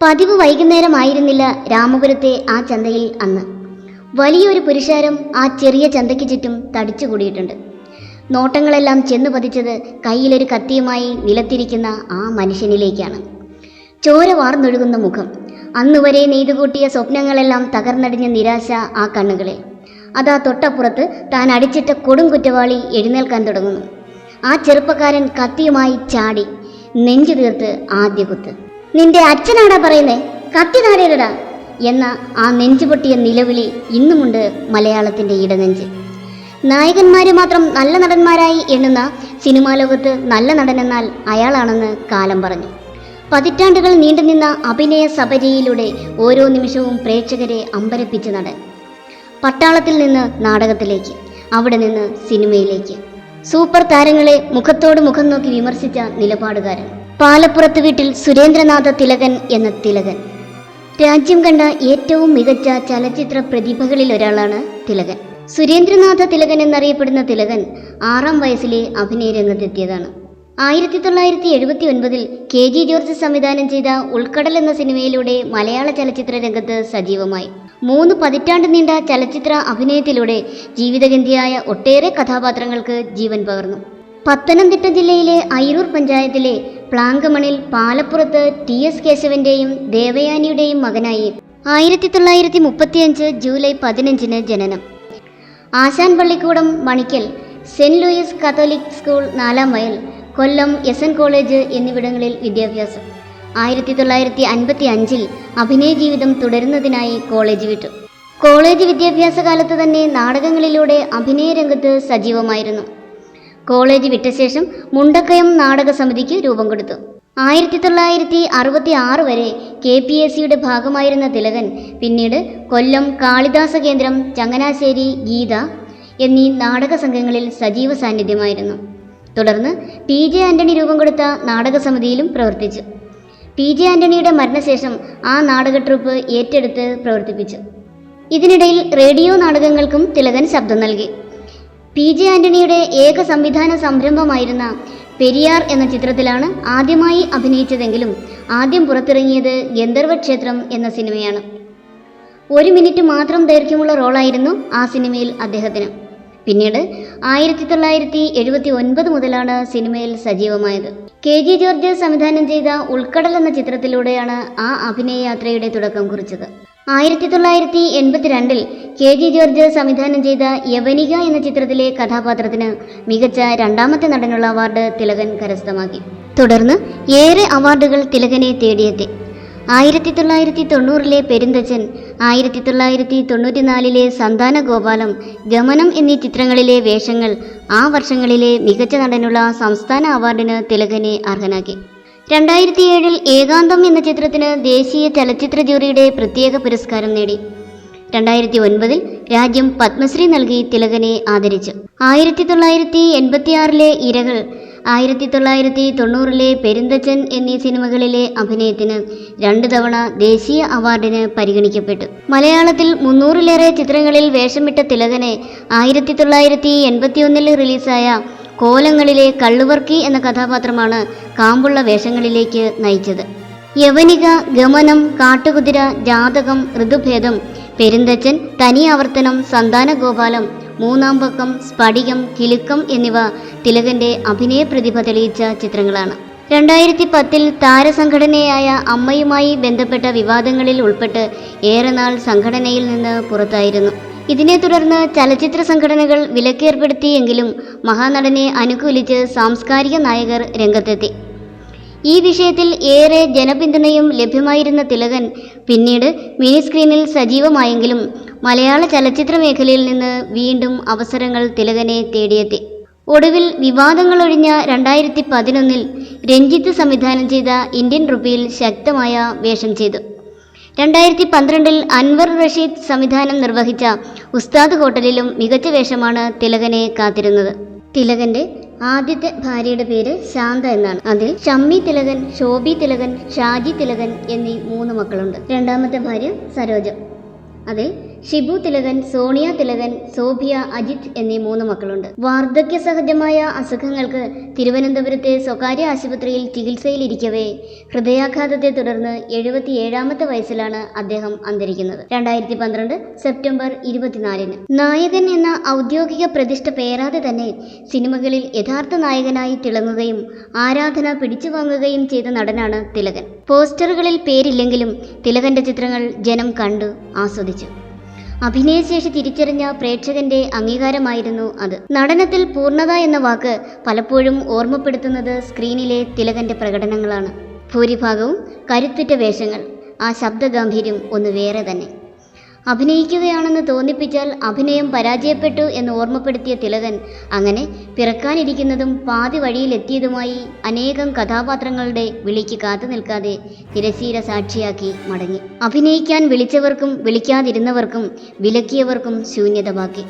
പതിവ് വൈകുന്നേരമായിരുന്നില്ല രാമപുരത്തെ ആ ചന്തയിൽ അന്ന്. വലിയൊരു പുരുഷാരം ആ ചെറിയ ചന്തയ്ക്ക് ചുറ്റും തടിച്ചുകൂടിയിട്ടുണ്ട്. നോട്ടങ്ങളെല്ലാം ചെന്നു പതിച്ചത് കയ്യിലൊരു കത്തിയുമായി നിലത്തിരിക്കുന്ന ആ മനുഷ്യനിലേക്കാണ്. ചോര വാർന്നൊഴുകുന്ന മുഖം, അന്നുവരെ നെയ്തുകൂട്ടിയ സ്വപ്നങ്ങളെല്ലാം തകർന്നടിഞ്ഞ നിരാശ ആ കണ്ണുകളിൽ. അതാ തൊട്ടപ്പുറത്ത് താൻ അടിച്ചിട്ട കൊടും കുറ്റവാളി എഴുന്നേൽക്കാൻ തുടങ്ങുന്നു. ആ ചെറുപ്പക്കാരൻ കത്തിയുമായി ചാടി നെഞ്ചു തീർത്ത് ആദ്യ കുത്ത്. "നിന്റെ അച്ഛനാടാ പറയുന്നേ, കത്തി നാടേടാ" എന്ന ആ നെഞ്ചുപൊട്ടിയ നിലവിളി ഇന്നുമുണ്ട് മലയാളത്തിൻ്റെ ഇടനെഞ്ച്. നായകന്മാരെ മാത്രം നല്ല നടന്മാരായി എണ്ണുന്ന സിനിമാ ലോകത്ത് നല്ല നടനെന്നാൽ അയാളാണെന്ന് കാലം പറഞ്ഞു. പതിറ്റാണ്ടുകൾ നീണ്ടുനിന്ന അഭിനയ സപര്യയിലൂടെ ഓരോ നിമിഷവും പ്രേക്ഷകരെ അമ്പരപ്പിച്ച നടൻ. പട്ടാളത്തിൽ നിന്ന് നാടകത്തിലേക്ക്, അവിടെ നിന്ന് സിനിമയിലേക്ക്. സൂപ്പർ താരങ്ങളെ മുഖത്തോട് മുഖം നോക്കി വിമർശിച്ച നിലപാടുകാരൻ. പാലപ്പുറത്ത് വീട്ടിൽ സുരേന്ദ്രനാഥ തിലകൻ എന്ന തിലകൻ. രാജ്യം കണ്ട ഏറ്റവും മികച്ച ചലച്ചിത്ര പ്രതിഭകളിൽ ഒരാളാണ് തിലകൻ. സുരേന്ദ്രനാഥ തിലകൻ എന്നറിയപ്പെടുന്ന തിലകൻ 6-ാം വയസ്സിലെ അഭിനയ രംഗത്തെത്തിയതാണ്. 1979 KG ജോർജ് സംവിധാനം ചെയ്ത ഉൾക്കടൽ എന്ന സിനിമയിലൂടെ മലയാള ചലച്ചിത്ര രംഗത്ത് സജീവമായി. 3 പതിറ്റാണ്ട് നീണ്ട ചലച്ചിത്ര അഭിനയത്തിലൂടെ ജീവിതഗന്ധിയായ ഒട്ടേറെ കഥാപാത്രങ്ങൾക്ക് ജീവൻ പകർന്നു. പത്തനംതിട്ട ജില്ലയിലെ അയിരൂർ പഞ്ചായത്തിലെ പ്ലാങ്കമണിൽ പാലപ്പുറത്ത് TS കേശവന്റെയും ദേവയാനിയുടെയും മകനായി 1935 ജൂലൈ 15 ജനനം. ആശാൻ പള്ളിക്കൂടം Manikkal, saint Louis Catholic school 4-ാം മൈൽ, കൊല്ലം SN കോളേജ് എന്നിവിടങ്ങളിൽ വിദ്യാഭ്യാസം. 1955 അഭിനയ ജീവിതം തുടരുന്നതിനായി കോളേജ് വിട്ടു. കോളേജ് വിദ്യാഭ്യാസ കാലത്ത് തന്നെ നാടകങ്ങളിലൂടെ അഭിനയ രംഗത്ത് സജീവമായിരുന്നു. കോളേജ് വിട്ട ശേഷം മുണ്ടക്കയം നാടക സമിതിക്ക് രൂപം കൊടുത്തു. 1966 വരെ KPSCയുടെ ഭാഗമായിരുന്ന തിലകൻ പിന്നീട് കൊല്ലം കാളിദാസ കേന്ദ്രം, ചങ്ങനാശ്ശേരി ഗീത എന്നീ നാടക സംഘങ്ങളിൽ സജീവ സാന്നിധ്യമായിരുന്നു. തുടർന്ന് PJ ആന്റണി രൂപം കൊടുത്ത നാടക സമിതിയിലും പ്രവർത്തിച്ചു. PJ ആന്റണിയുടെ മരണശേഷം ആ നാടക ട്രൂപ്പ് ഏറ്റെടുത്ത് പ്രവർത്തിപ്പിച്ചു. ഇതിനിടയിൽ റേഡിയോ നാടകങ്ങൾക്കും തിലകൻ ശബ്ദം നൽകി. PJ ആന്റണിയുടെ ഏക സംവിധാന സംരംഭമായിരുന്ന പെരിയാർ എന്ന ചിത്രത്തിലാണ് ആദ്യമായി അഭിനയിച്ചതെങ്കിലും ആദ്യം പുറത്തിറങ്ങിയത് ഗന്ധർവക്ഷേത്രം എന്ന സിനിമയാണ്. 1 മിനിറ്റ് മാത്രം ദൈർഘ്യമുള്ള റോളായിരുന്നു ആ സിനിമയിൽ അദ്ദേഹത്തിന്. പിന്നീട് 1979 മുതലാണ് സിനിമയിൽ സജീവമായത്. KG ജോർജ് സംവിധാനം ചെയ്ത ഉൾക്കടൽ എന്ന ചിത്രത്തിലൂടെയാണ് ആ അഭിനയ യാത്രയുടെ തുടക്കം കുറിച്ചത്. 1982 KG ജോർജ് സംവിധാനം ചെയ്ത യവനിക എന്ന ചിത്രത്തിലെ കഥാപാത്രത്തിന് മികച്ച 2ാമത്തെ നടനുള്ള അവാർഡ് തിലകൻ കരസ്ഥമാക്കി. തുടർന്ന് ഏറെ അവാർഡുകൾ തിലകനെ തേടിയെത്തി. 1990 പെരുന്തച്ചൻ, 1994 സന്താന ഗോപാലം, ഗമനം എന്നീ ചിത്രങ്ങളിലെ വേഷങ്ങൾ ആ വർഷങ്ങളിലെ മികച്ച നടനുള്ള സംസ്ഥാന അവാർഡിന് തിലകനെ അർഹനാക്കി. 2007 ഏകാന്തം എന്ന ചിത്രത്തിന് ദേശീയ ചലച്ചിത്ര ജൂറിയുടെ പ്രത്യേക പുരസ്കാരം നേടി. 2009 രാജ്യം പത്മശ്രീ നൽകി തിലകനെ ആദരിച്ചു. 1986 ഇരകൾ, 1990 പെരുന്തച്ചൻ എന്നീ സിനിമകളിലെ അഭിനയത്തിന് 2 തവണ ദേശീയ അവാർഡിന് പരിഗണിക്കപ്പെട്ടു. മലയാളത്തിൽ 300-ലേറെ ചിത്രങ്ങളിൽ വേഷമിട്ട തിലകനെ 1981 റിലീസായ കോലങ്ങളിലെ കള്ളുവർക്കി എന്ന കഥാപാത്രമാണ് കാമ്പുള്ള വേഷങ്ങളിലേക്ക് നയിച്ചത്. യവനിക, ഗമനം, കാട്ടുകുതിര, ജാതകം, ഋതുഭേദം, പെരുന്തച്ചൻ, തനി ആവർത്തനം, സന്താന ഗോപാലം, 3-ാം പക്കം, സ്ഫടികം, കിലുക്കം എന്നിവ തിലകന്റെ അഭിനയ പ്രതിഭ തെളിയിച്ച ചിത്രങ്ങളാണ്. 2010 താരസംഘടനയായ അമ്മയുമായി ബന്ധപ്പെട്ട വിവാദങ്ങളിൽ ഉൾപ്പെട്ട് ഏറെ നാൾ സംഘടനയിൽ നിന്ന് പുറത്തായിരുന്നു. ഇതിനെ തുടർന്ന് ചലച്ചിത്ര സംഘടനകൾ വിലക്കേർപ്പെടുത്തിയെങ്കിലും മഹാനടനെ അനുകൂലിച്ച് സാംസ്കാരിക നായകർ രംഗത്തെത്തി. ഈ വിഷയത്തിൽ ഏറെ ജനപിന്തുണയും ലഭ്യമായിരുന്ന തിലകൻ പിന്നീട് മിനി സ്ക്രീനിൽ സജീവമായെങ്കിലും മലയാള ചലച്ചിത്ര മേഖലയിൽ നിന്ന് വീണ്ടും അവസരങ്ങൾ തിലകനെ തേടിയെത്തി. ഒടുവിൽ വിവാദങ്ങളൊഴിഞ്ഞ 2011 രഞ്ജിത്ത് സംവിധാനം ചെയ്ത ഇന്ത്യൻ റുപ്പിയിൽ ശക്തമായ വേഷം ചെയ്തു. 2012 അൻവർ റഷീദ് സംവിധാനം നിർവഹിച്ച ഉസ്താദ് ഹോട്ടലിലും മികച്ച വേഷമാണ് തിലകനെ കാത്തിരുന്നത്. തിലകന്റെ ആദ്യത്തെ ഭാര്യയുടെ പേര് ശാന്ത എന്നാണ്. അതിൽ ഷമ്മി തിലകൻ, ശോഭി തിലകൻ, ഷാജി തിലകൻ എന്നീ 3 മക്കളുണ്ട്. 2ാമത്തെ ഭാര്യ സരോജ. അതിൽ ഷിബു തിലകൻ, സോണിയ തിലകൻ, സോഭിയ, അജിത് എന്നീ 3 മക്കളുണ്ട്. വാർദ്ധക്യ സഹജമായ അസുഖങ്ങൾക്ക് തിരുവനന്തപുരത്തെ സ്വകാര്യ ആശുപത്രിയിൽ ചികിത്സയിലിരിക്കവേ ഹൃദയാഘാതത്തെ തുടർന്ന് 77-ാമത്തെ വയസ്സിലാണ് അദ്ദേഹം അന്തരിക്കുന്നത്. 2012 സെപ്റ്റംബർ 24-ന്. നായകൻ എന്ന ഔദ്യോഗിക പ്രതിഷ്ഠ പേരാതെ തന്നെ സിനിമകളിൽ യഥാർത്ഥ നായകനായി തിളങ്ങുകയും ആരാധന പിടിച്ചുവാങ്ങുകയും ചെയ്ത നടനാണ് തിലകൻ. പോസ്റ്ററുകളിൽ പേരില്ലെങ്കിലും തിലകന്റെ ചിത്രങ്ങൾ ജനം കണ്ടു ആസ്വദിച്ചു. അഭിനയശേഷി തിരിച്ചറിഞ്ഞ പ്രേക്ഷകന്റെ അംഗീകാരമായിരുന്നു അത്. നടനത്തിൽ പൂർണ്ണത എന്ന വാക്ക് പലപ്പോഴും ഓർമ്മപ്പെടുത്തുന്നത് സ്ക്രീനിലെ തിലകന്റെ പ്രകടനങ്ങളാണ്. ഭൂരിഭാഗവും കരുത്തുറ്റ വേഷങ്ങൾ. ആ ശബ്ദഗാംഭീര്യം ഒന്ന് വേറെ തന്നെ. അഭിനയിക്കുകയാണെന്ന് തോന്നിപ്പിച്ചാൽ അഭിനയം പരാജയപ്പെട്ടു എന്ന് ഓർമ്മപ്പെടുത്തിയ തിലകൻ അങ്ങനെ പിറക്കാനിരിക്കുന്നതും പാതി വഴിയിലെത്തിയതുമായി അനേകം കഥാപാത്രങ്ങളുടെ വിളിക്ക് കാത്തു നിൽക്കാതെ തിരശീല സാക്ഷിയാക്കി മടങ്ങി. അഭിനയിക്കാൻ വിളിച്ചവർക്കും വിളിക്കാതിരുന്നവർക്കും വിലക്കിയവർക്കും ശൂന്യത ബാക്കി.